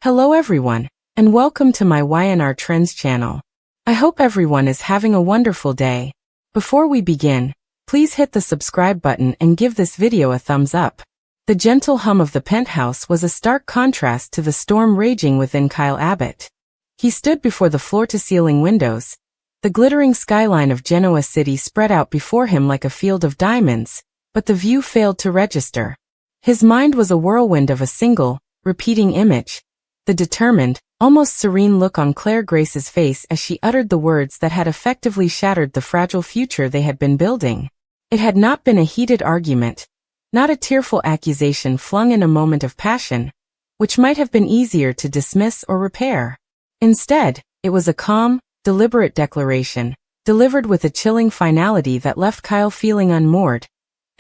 Hello everyone, and welcome to my YNR Trends channel. I hope everyone is having a wonderful day. Before we begin, please hit the subscribe button and give this video a thumbs up. The gentle hum of the penthouse was a stark contrast to the storm raging within Kyle Abbott. He stood before the floor-to-ceiling windows. The glittering skyline of Genoa City spread out before him like a field of diamonds, but the view failed to register. His mind was a whirlwind of a single, repeating image. The determined, almost serene look on Claire Grace's face as she uttered the words that had effectively shattered the fragile future they had been building. It had not been a heated argument, not a tearful accusation flung in a moment of passion, which might have been easier to dismiss or repair. Instead, it was a calm, deliberate declaration, delivered with a chilling finality that left Kyle feeling unmoored,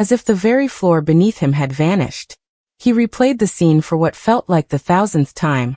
as if the very floor beneath him had vanished. He replayed the scene for what felt like the thousandth time.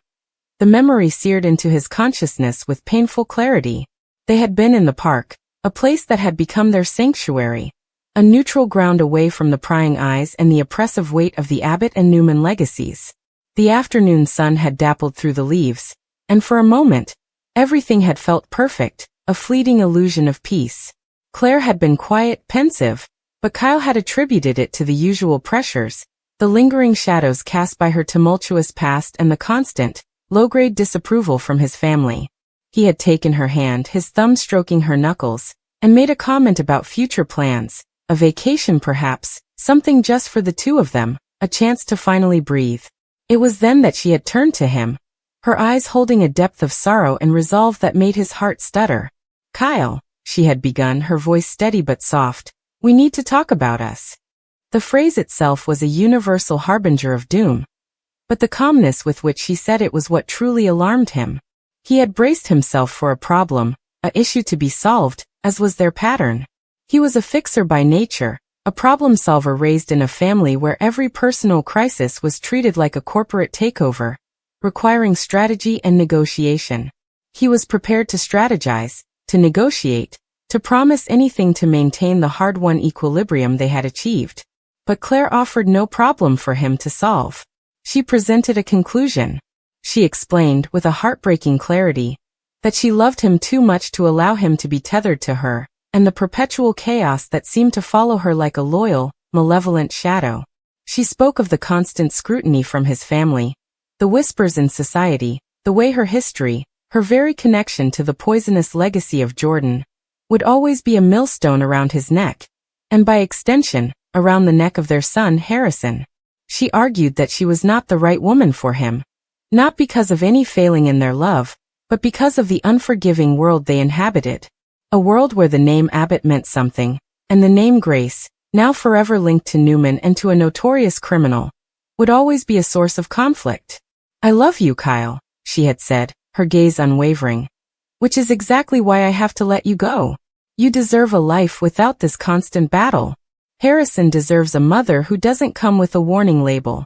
The memory seared into his consciousness with painful clarity. They had been in the park, a place that had become their sanctuary, a neutral ground away from the prying eyes and the oppressive weight of the Abbott and Newman legacies. The afternoon sun had dappled through the leaves, and for a moment, everything had felt perfect, a fleeting illusion of peace. Claire had been quiet, pensive, but Kyle had attributed it to the usual pressures, the lingering shadows cast by her tumultuous past and the constant, low-grade disapproval from his family. He had taken her hand, his thumb stroking her knuckles, and made a comment about future plans, a vacation perhaps, something just for the two of them, a chance to finally breathe. It was then that she had turned to him, her eyes holding a depth of sorrow and resolve that made his heart stutter. "Kyle," she had begun, her voice steady but soft, "we need to talk about us." The phrase itself was a universal harbinger of doom, but the calmness with which she said it was what truly alarmed him. He had braced himself for a problem, a issue to be solved, as was their pattern. He was a fixer by nature, a problem solver raised in a family where every personal crisis was treated like a corporate takeover, requiring strategy and negotiation. He was prepared to strategize, to negotiate, to promise anything to maintain the hard-won equilibrium they had achieved. But Claire offered no problem for him to solve. She presented a conclusion. She explained, with a heartbreaking clarity, that she loved him too much to allow him to be tethered to her, and the perpetual chaos that seemed to follow her like a loyal, malevolent shadow. She spoke of the constant scrutiny from his family, the whispers in society, the way her history, her very connection to the poisonous legacy of Jordan, would always be a millstone around his neck, and by extension, around the neck of their son Harrison. She argued that she was not the right woman for him, not because of any failing in their love, but because of the unforgiving world they inhabited. A world where the name Abbott meant something, and the name Grace, now forever linked to Newman and to a notorious criminal, would always be a source of conflict. "I love you, Kyle," she had said, her gaze unwavering. "Which is exactly why I have to let you go. You deserve a life without this constant battle. Harrison deserves a mother who doesn't come with a warning label."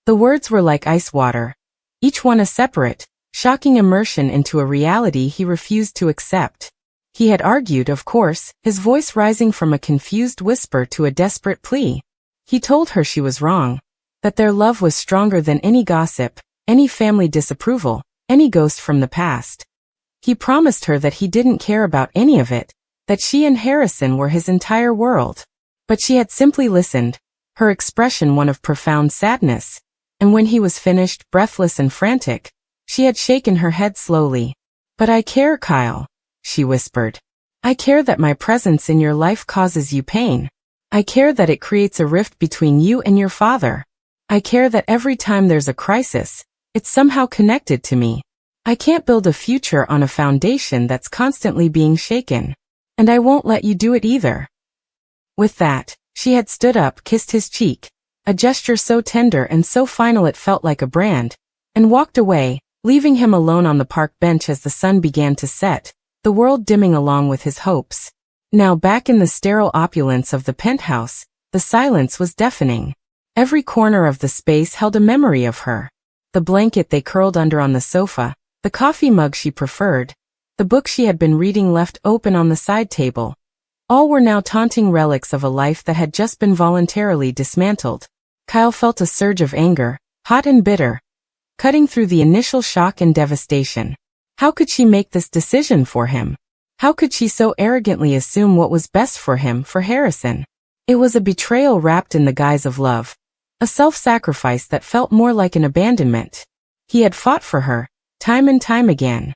The words were like ice water, each one a separate, shocking immersion into a reality he refused to accept. He had argued, of course, his voice rising from a confused whisper to a desperate plea. He told her she was wrong, that their love was stronger than any gossip, any family disapproval, any ghost from the past. He promised her that he didn't care about any of it, that she and Harrison were his entire world. But she had simply listened, her expression one of profound sadness, and when he was finished, breathless and frantic, she had shaken her head slowly. "But I care, Kyle," she whispered. "I care that my presence in your life causes you pain. I care that it creates a rift between you and your father. I care that every time there's a crisis, it's somehow connected to me. I can't build a future on a foundation that's constantly being shaken. And I won't let you do it either." With that, she had stood up, kissed his cheek, a gesture so tender and so final it felt like a brand, and walked away, leaving him alone on the park bench as the sun began to set, the world dimming along with his hopes. Now back in the sterile opulence of the penthouse, the silence was deafening. Every corner of the space held a memory of her. The blanket they curled under on the sofa, the coffee mug she preferred, the book she had been reading left open on the side table. All were now taunting relics of a life that had just been voluntarily dismantled. Kyle felt a surge of anger, hot and bitter, cutting through the initial shock and devastation. How could she make this decision for him? How could she so arrogantly assume what was best for him, for Harrison? It was a betrayal wrapped in the guise of love. A self-sacrifice that felt more like an abandonment. He had fought for her, time and time again.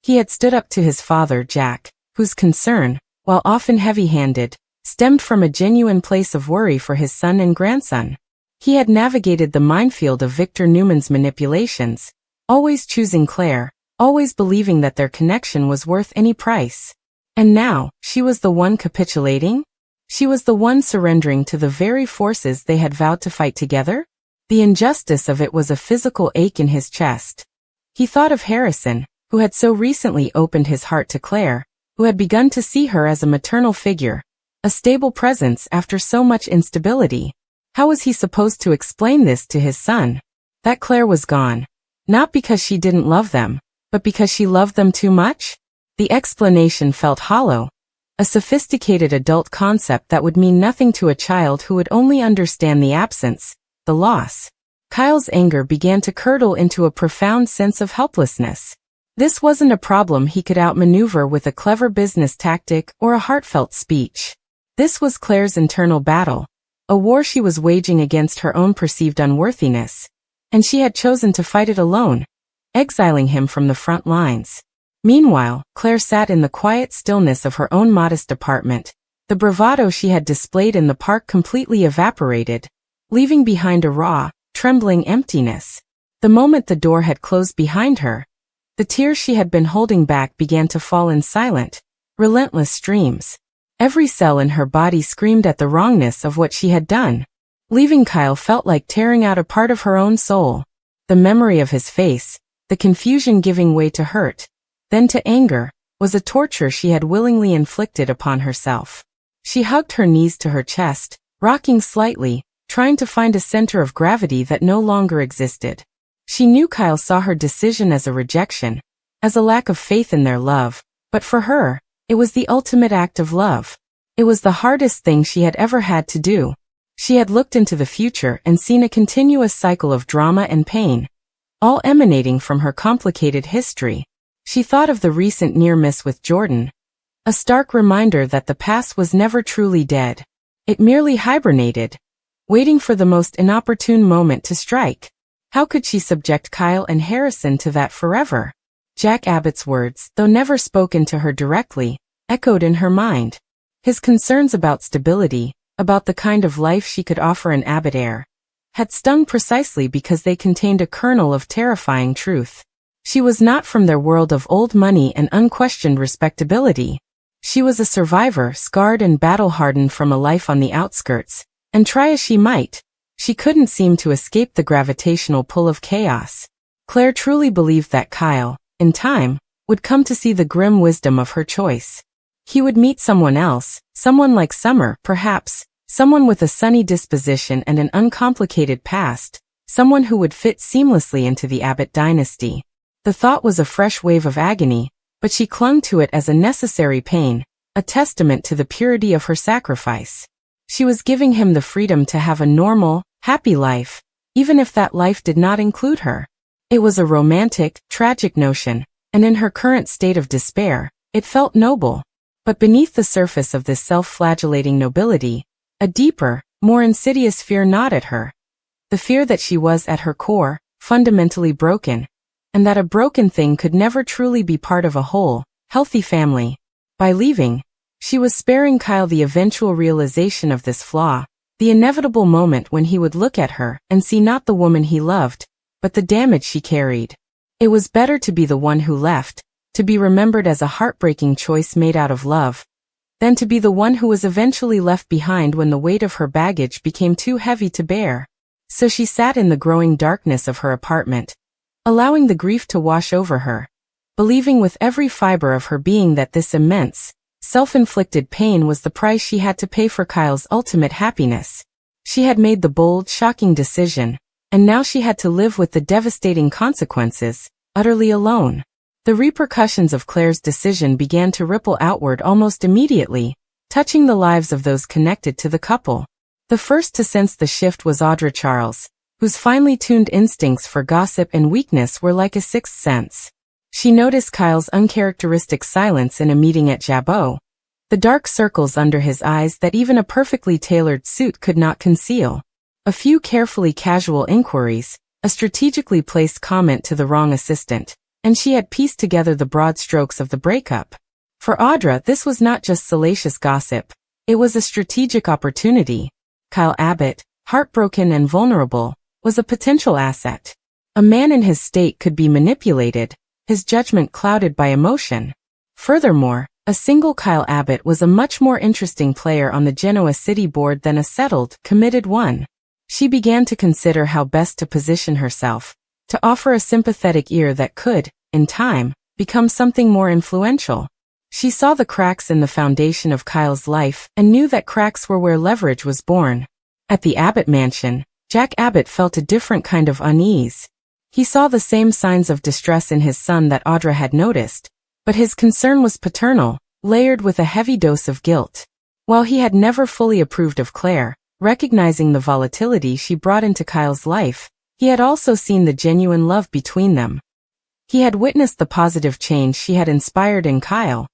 He had stood up to his father, Jack, whose concern, while often heavy-handed, stemmed from a genuine place of worry for his son and grandson. He had navigated the minefield of Victor Newman's manipulations, always choosing Claire, always believing that their connection was worth any price. And now, she was the one capitulating? She was the one surrendering to the very forces they had vowed to fight together? The injustice of it was a physical ache in his chest. He thought of Harrison, who had so recently opened his heart to Claire, who had begun to see her as a maternal figure, a stable presence after so much instability. How was he supposed to explain this to his son? That Claire was gone. Not because she didn't love them, but because she loved them too much? The explanation felt hollow. A sophisticated adult concept that would mean nothing to a child who would only understand the absence, the loss. Kyle's anger began to curdle into a profound sense of helplessness. This wasn't a problem he could outmaneuver with a clever business tactic or a heartfelt speech. This was Claire's internal battle, a war she was waging against her own perceived unworthiness, and she had chosen to fight it alone, exiling him from the front lines. Meanwhile, Claire sat in the quiet stillness of her own modest apartment. The bravado she had displayed in the park completely evaporated, leaving behind a raw, trembling emptiness. The moment the door had closed behind her, the tears she had been holding back began to fall in silent, relentless streams. Every cell in her body screamed at the wrongness of what she had done. Leaving Kyle felt like tearing out a part of her own soul. The memory of his face, the confusion giving way to hurt, then to anger, was a torture she had willingly inflicted upon herself. She hugged her knees to her chest, rocking slightly, trying to find a center of gravity that no longer existed. She knew Kyle saw her decision as a rejection, as a lack of faith in their love, but for her, it was the ultimate act of love. It was the hardest thing she had ever had to do. She had looked into the future and seen a continuous cycle of drama and pain, all emanating from her complicated history. She thought of the recent near-miss with Jordan, a stark reminder that the past was never truly dead. It merely hibernated, waiting for the most inopportune moment to strike. How could she subject Kyle and Harrison to that forever? Jack Abbott's words, though never spoken to her directly, echoed in her mind. His concerns about stability, about the kind of life she could offer an Abbott heir, had stung precisely because they contained a kernel of terrifying truth. She was not from their world of old money and unquestioned respectability. She was a survivor, scarred and battle-hardened from a life on the outskirts, and try as she might, she couldn't seem to escape the gravitational pull of chaos. Claire truly believed that Kyle, in time, would come to see the grim wisdom of her choice. He would meet someone else, someone like Summer, perhaps, someone with a sunny disposition and an uncomplicated past, someone who would fit seamlessly into the Abbott dynasty. The thought was a fresh wave of agony, but she clung to it as a necessary pain, a testament to the purity of her sacrifice. She was giving him the freedom to have a normal, happy life, even if that life did not include her. It was a romantic, tragic notion, and in her current state of despair, it felt noble. But beneath the surface of this self-flagellating nobility, a deeper, more insidious fear gnawed at her. The fear that she was at her core, fundamentally broken, and that a broken thing could never truly be part of a whole, healthy family. By leaving, she was sparing Kyle the eventual realization of this flaw, the inevitable moment when he would look at her and see not the woman he loved, but the damage she carried. It was better to be the one who left, to be remembered as a heartbreaking choice made out of love, than to be the one who was eventually left behind when the weight of her baggage became too heavy to bear. So she sat in the growing darkness of her apartment, allowing the grief to wash over her, believing with every fiber of her being that this immense, self-inflicted pain was the price she had to pay for Kyle's ultimate happiness. She had made the bold, shocking decision, and now she had to live with the devastating consequences, utterly alone. The repercussions of Claire's decision began to ripple outward almost immediately, touching the lives of those connected to the couple. The first to sense the shift was Audra Charles, whose finely tuned instincts for gossip and weakness were like a sixth sense. She noticed Kyle's uncharacteristic silence in a meeting at Jabot, the dark circles under his eyes that even a perfectly tailored suit could not conceal. A few carefully casual inquiries, a strategically placed comment to the wrong assistant, and she had pieced together the broad strokes of the breakup. For Audra, this was not just salacious gossip, it was a strategic opportunity. Kyle Abbott, heartbroken and vulnerable, was a potential asset. A man in his state could be manipulated, his judgment clouded by emotion. Furthermore, a single Kyle Abbott was a much more interesting player on the Genoa City board than a settled, committed one. She began to consider how best to position herself, to offer a sympathetic ear that could, in time, become something more influential. She saw the cracks in the foundation of Kyle's life and knew that cracks were where leverage was born. At the Abbott mansion, Jack Abbott felt a different kind of unease. He saw the same signs of distress in his son that Audra had noticed, but his concern was paternal, layered with a heavy dose of guilt. While he had never fully approved of Claire, recognizing the volatility she brought into Kyle's life, he had also seen the genuine love between them. He had witnessed the positive change she had inspired in Kyle,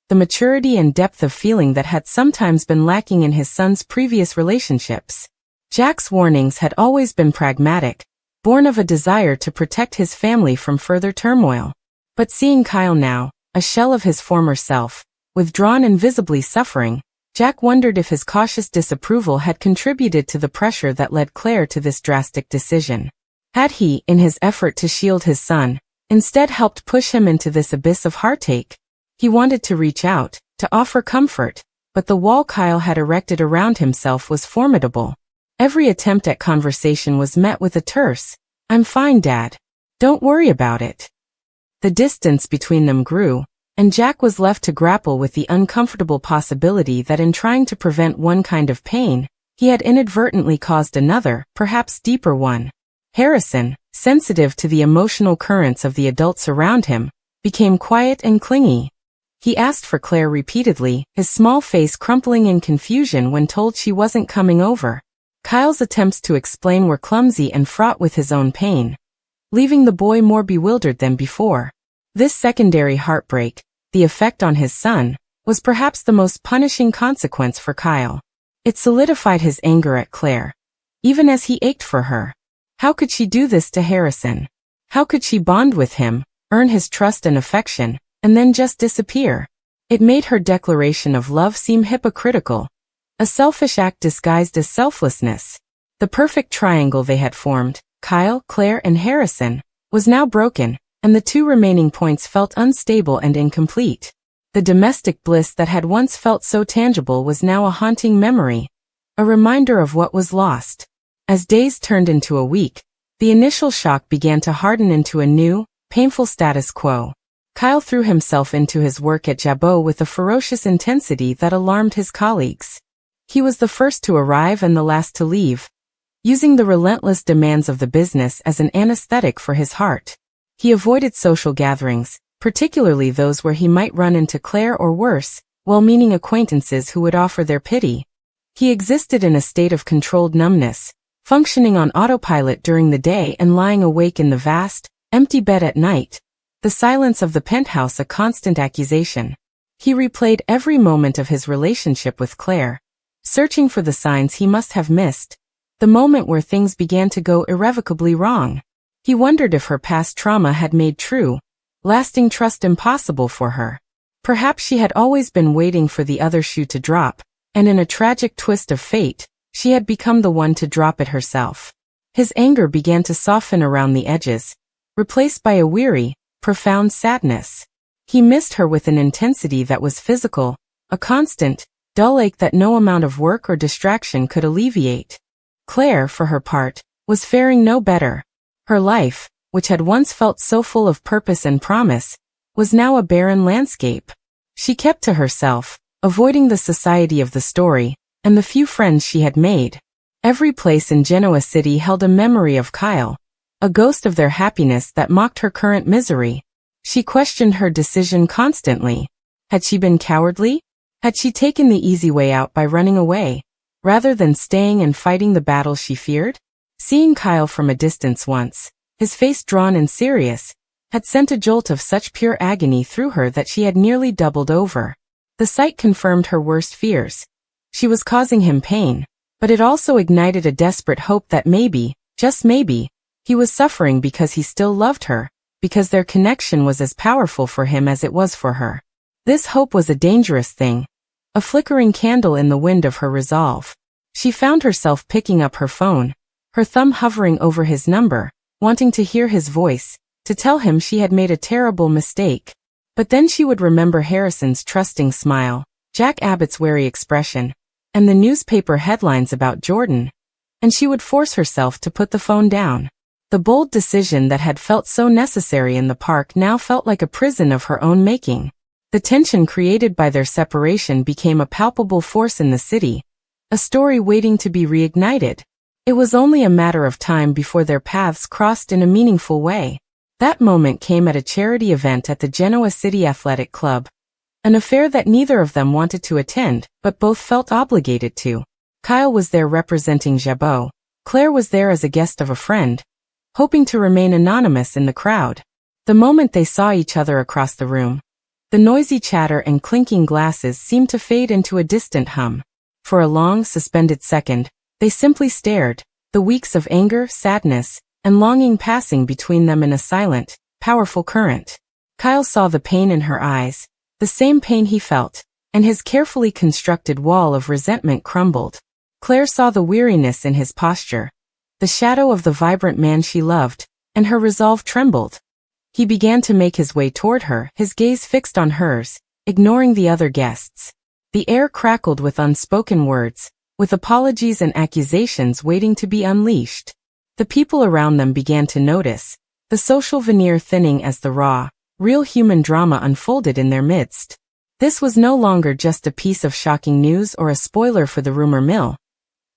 the maturity and depth of feeling that had sometimes been lacking in his son's previous relationships. Jack's warnings had always been pragmatic, born of a desire to protect his family from further turmoil. But seeing Kyle now, a shell of his former self, withdrawn and visibly suffering, Jack wondered if his cautious disapproval had contributed to the pressure that led Claire to this drastic decision. Had he, in his effort to shield his son, instead helped push him into this abyss of heartache? He wanted to reach out, to offer comfort, but the wall Kyle had erected around himself was formidable. Every attempt at conversation was met with a terse, "I'm fine, Dad. Don't worry about it." The distance between them grew, and Jack was left to grapple with the uncomfortable possibility that in trying to prevent one kind of pain, he had inadvertently caused another, perhaps deeper one. Harrison, sensitive to the emotional currents of the adults around him, became quiet and clingy. He asked for Claire repeatedly, his small face crumpling in confusion when told she wasn't coming over. Kyle's attempts to explain were clumsy and fraught with his own pain, leaving the boy more bewildered than before. This secondary heartbreak, the effect on his son, was perhaps the most punishing consequence for Kyle. It solidified his anger at Claire, even as he ached for her. How could she do this to Harrison? How could she bond with him, earn his trust and affection, and then just disappear? It made her declaration of love seem hypocritical, a selfish act disguised as selflessness. The perfect triangle they had formed, Kyle, Claire, and Harrison, was now broken, and the two remaining points felt unstable and incomplete. The domestic bliss that had once felt so tangible was now a haunting memory, a reminder of what was lost. As days turned into a week, the initial shock began to harden into a new, painful status quo. Kyle threw himself into his work at Jabot with a ferocious intensity that alarmed his colleagues. He was the first to arrive and the last to leave, using the relentless demands of the business as an anesthetic for his heart. He avoided social gatherings, particularly those where he might run into Claire or worse, well-meaning acquaintances who would offer their pity. He existed in a state of controlled numbness, functioning on autopilot during the day and lying awake in the vast, empty bed at night, the silence of the penthouse a constant accusation. He replayed every moment of his relationship with Claire, searching for the signs he must have missed, the moment where things began to go irrevocably wrong. He wondered if her past trauma had made true, lasting trust impossible for her. Perhaps she had always been waiting for the other shoe to drop, and in a tragic twist of fate, she had become the one to drop it herself. His anger began to soften around the edges, replaced by a weary, profound sadness. He missed her with an intensity that was physical, a constant, dull ache that no amount of work or distraction could alleviate. Claire, for her part, was faring no better. Her life, which had once felt so full of purpose and promise, was now a barren landscape. She kept to herself, avoiding the society of the story, and the few friends she had made. Every place in Genoa City held a memory of Kyle, a ghost of their happiness that mocked her current misery. She questioned her decision constantly. Had she been cowardly? Had she taken the easy way out by running away, rather than staying and fighting the battle she feared? Seeing Kyle from a distance once, his face drawn and serious, had sent a jolt of such pure agony through her that she had nearly doubled over. The sight confirmed her worst fears. She was causing him pain, but it also ignited a desperate hope that maybe, just maybe, he was suffering because he still loved her, because their connection was as powerful for him as it was for her. This hope was a dangerous thing, a flickering candle in the wind of her resolve. She found herself picking up her phone, her thumb hovering over his number, wanting to hear his voice, to tell him she had made a terrible mistake. But then she would remember Harrison's trusting smile, Jack Abbott's wary expression, and the newspaper headlines about Jordan, and she would force herself to put the phone down. The bold decision that had felt so necessary in the park now felt like a prison of her own making. The tension created by their separation became a palpable force in the city, a story waiting to be reignited. It was only a matter of time before their paths crossed in a meaningful way. That moment came at a charity event at the Genoa City Athletic Club, an affair that neither of them wanted to attend, but both felt obligated to. Kyle was there representing Jabot. Claire was there as a guest of a friend, hoping to remain anonymous in the crowd. The moment they saw each other across the room, the noisy chatter and clinking glasses seemed to fade into a distant hum. For a long, suspended second, they simply stared, the weeks of anger, sadness, and longing passing between them in a silent, powerful current. Kyle saw the pain in her eyes, the same pain he felt, and his carefully constructed wall of resentment crumbled. Claire saw the weariness in his posture, the shadow of the vibrant man she loved, and her resolve trembled. He began to make his way toward her, his gaze fixed on hers, ignoring the other guests. The air crackled with unspoken words, with apologies and accusations waiting to be unleashed. The people around them began to notice, the social veneer thinning as the raw, real human drama unfolded in their midst. This was no longer just a piece of shocking news or a spoiler for the rumor mill.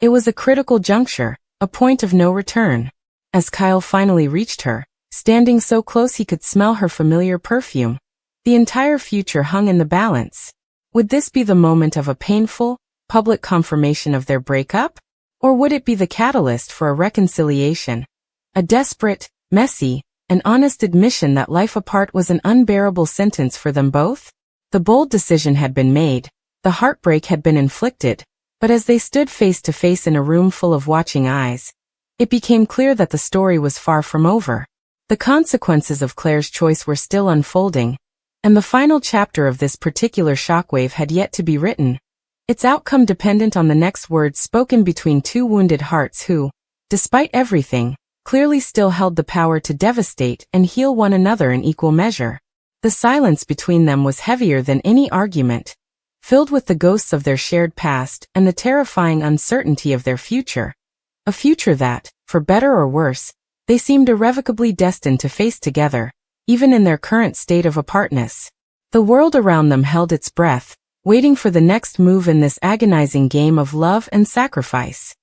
It was a critical juncture, a point of no return. As Kyle finally reached her, standing so close he could smell her familiar perfume, the entire future hung in the balance. Would this be the moment of a painful, public confirmation of their breakup? Or would it be the catalyst for a reconciliation? A desperate, messy, and honest admission that life apart was an unbearable sentence for them both? The bold decision had been made, the heartbreak had been inflicted, but as they stood face to face in a room full of watching eyes, it became clear that the story was far from over. The consequences of Claire's choice were still unfolding, and the final chapter of this particular shockwave had yet to be written. Its outcome dependent on the next words spoken between two wounded hearts who, despite everything, clearly still held the power to devastate and heal one another in equal measure. The silence between them was heavier than any argument, filled with the ghosts of their shared past and the terrifying uncertainty of their future. A future that, for better or worse, they seemed irrevocably destined to face together, even in their current state of apartness. The world around them held its breath, waiting for the next move in this agonizing game of love and sacrifice.